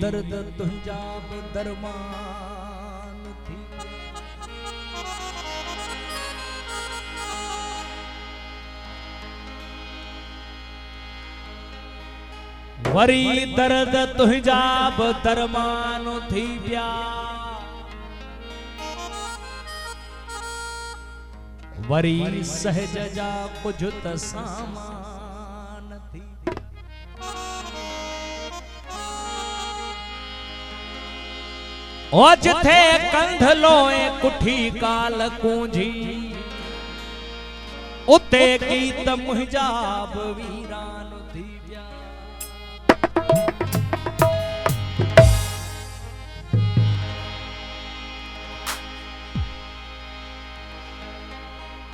दर्द तुंहिंजा बि दरमान थी वरी दर्द तुंहिंजा बि दरमान थी पिया वरी सहज जा कुछ त सामान थी ओ जिथे कंधलो कुठी काल कूंझी उते गीत मुंहिंजा बि वीरान थी विया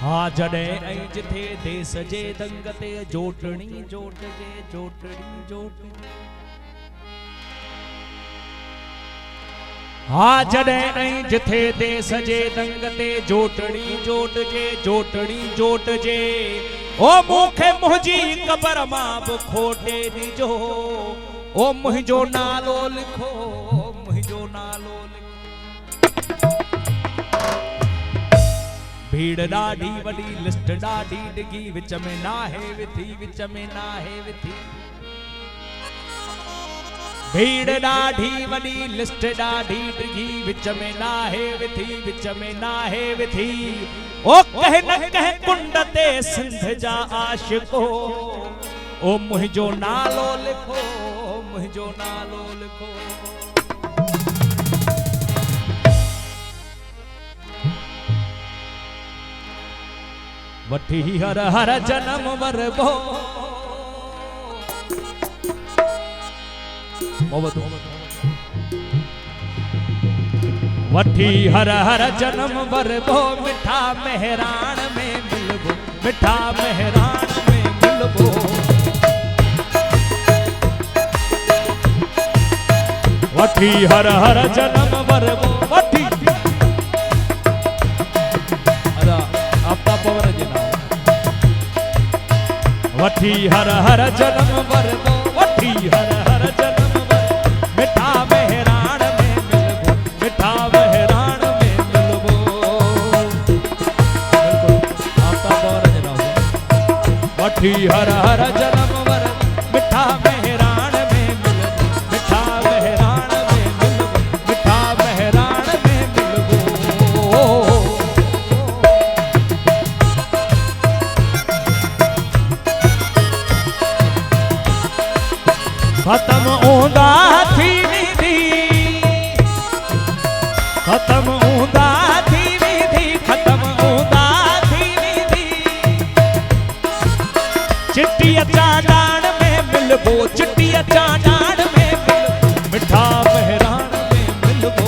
हा जॾे ऐं जिथे देश जे दंग ते जोटणी जोटजे जोटणी जोट हा जॾे ऐं जिथे देश जे दंग ते जोटणी जोटजे जोटणी जोटजे ओ मूंखे मुंहिंजी क़बर मां बि खोटे ॾिजो ओ मुंहिंजो नालो लिखो मुंहिंजो नालो भीड़ ॾाढी वॾी लिस्ट ॾाढी डिगी विच में नाहे विथी विच में नाहे विथी भीड़ ॾाढी वॾी लिस्ट ॾाढी डिगी विच में नाहे विथी विच में नाहे विथी ओ कह न कह कुंड ते सिंध जा आशिको ओ मुंहिंजो नालो लिखो मुंहिंजो नालो लिखो वठी हर हर जन्म वरबो वठी हर हर जन्म वरबो मिठा मेहरान में मिलबो मिठा मेहरान में मिलबो वठी हर हर जन्म वरबो वठी वठी हर हर जन्म वरबो वठी हर हर जन्म वर मिठा मेहरान में मिलबो मिठा मेहरान में मिलबो वठी हर हर जन्म वर मिठा मेहरान में मिलबो मिठा मेहरान में मिलबो मिठा मेहरान में मिलबो खत्म ऊंदा थी विधी खत्म ऊंदा थी विधी खत्म ऊंदा थी विधी चिट्टिया चांडाण में मिलबो चिट्टिया चांडाण में मिलबो मिठा मेहरान में मिलबो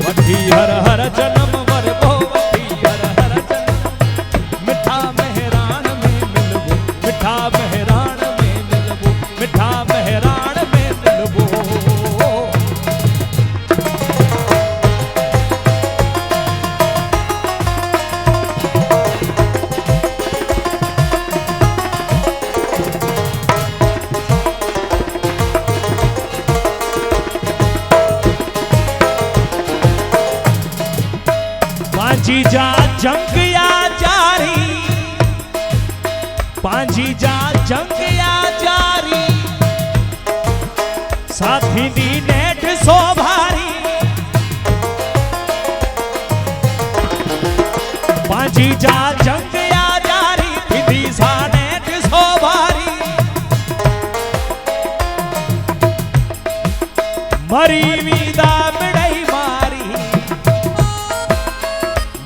वठी हर हर जन्म वरबो वठी हर हर जन्म मिठा मेहरान में मिलबो मिठा मेहरान मिठा मेहरान में मिलबो पांजी जा जंग या जारी पांजी जा जंग या जारी साथी दी नेठ सो भारी पांजी जा जंग या जारी थी सा नेठ सो भारी मरी वीदा मिड़ई मारी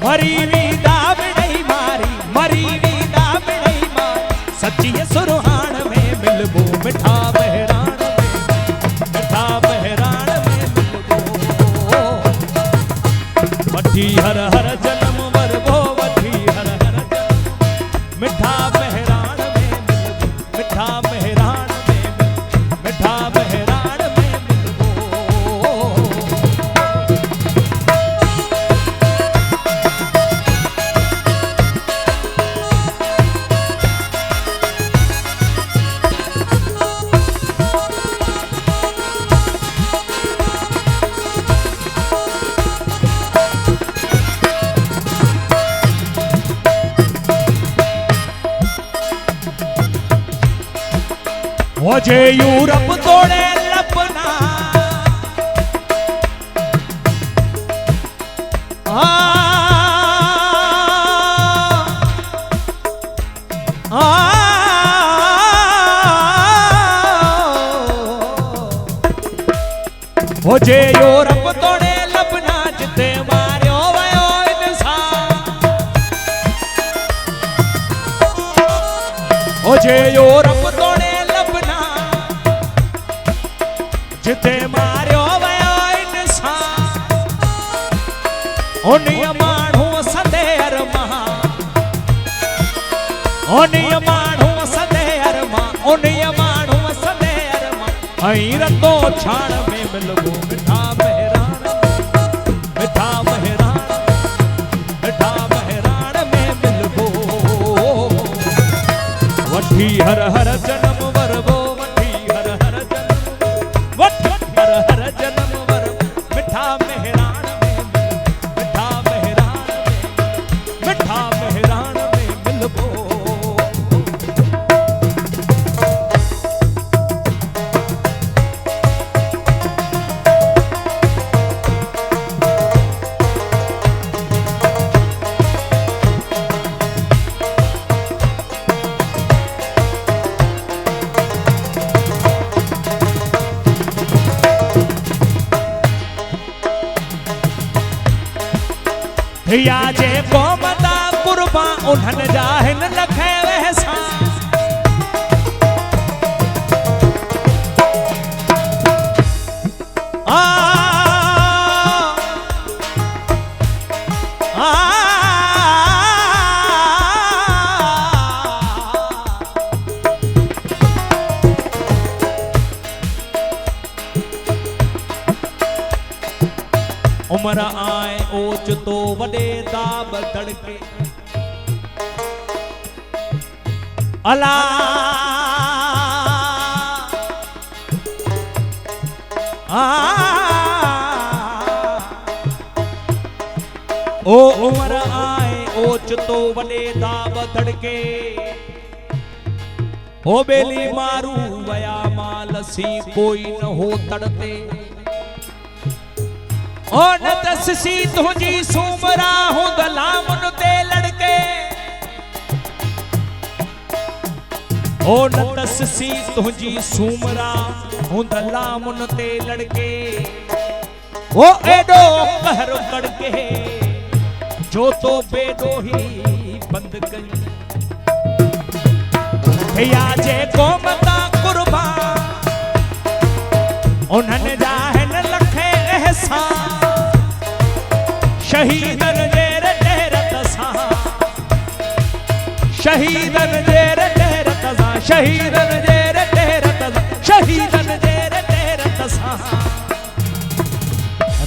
मरी वीदा मिड़ई मारी मरी वीदा मिड़ई मारी सच्ची सुरहान में मिलबो मिठा मेहरान मिठा मेहरान में मिलबो वठी हर हर जन्म वरबो वठी हर हर जन्म मिठा मेहरान में मिलबो मिठा मेहरान में मिलबो मिठा मेहरान में मिलबो जे यूरोप तोड़े लपना ओ जे यूरोप तोड़े लपना जिते मारियो वयो इंसान ओ जे यूरोप तोड़े लपना जिते मारियो वयो इंसान उन्हीं माण्हू सदे अरमा उन्हीं माण्हू सदे अरमा उन्हीं माण्हू सदे अरमा ऐं रतो छाण में मिलबो मिठा मेहरान मिठा मेहरान मिठा मेहरान में मिलबो वठी हर हर जन्म वरबो वठी हर हर जन्म वठी हर हर जन्म वर मिठा मेहरान में मिठा मेहरान में मिठा मेहरान में मिलबो या जे क़ौम दा कुर्बा उन्हनि जा हिन लखे वहसा उमर आए ओच तो वडे दाब धड़के अला ओ उमर आए ओच तो वडे दाब धड़के ओ बेली मारू वया मालसी कोई न हो तड़ते ओ न तस्सी तुझी सूमरा हूं दलामुन ते लड़के ओ न तस्सी तुझी सूमरा हूं दलामुन ते लड़के ओ एडो कहर कड़के जो तो बेडो ही बंद कई या जे क़ौम दा कुर्बा उन्हनि जा हिन लखे एहसान शहीदन जेर डेरत सां शहीदन जेर डेरत सां शहीदन जेर डेरत सां शहीदन जेर डेरत सां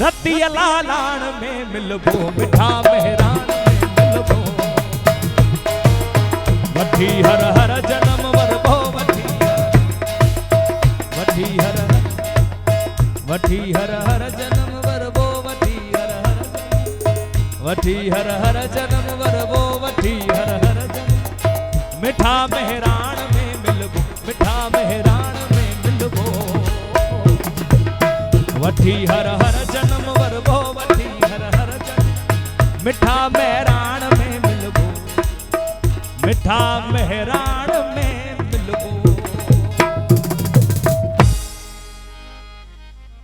रती लालाण में मिलबो मिठा मेहरान में मिलबो वठी हर हर जन्म वरबो वठी हर हर जन्म वरबो वठी हर हर जन्म वरबो वठी हर हर जन्म मिठा मेहरान में मिलबो मिठा मेहरान में मिलबो वठी हर हर जन्म वरबो वठी हर हर जन्म मिठा मेहरान में मिलबो मिठा मेहरान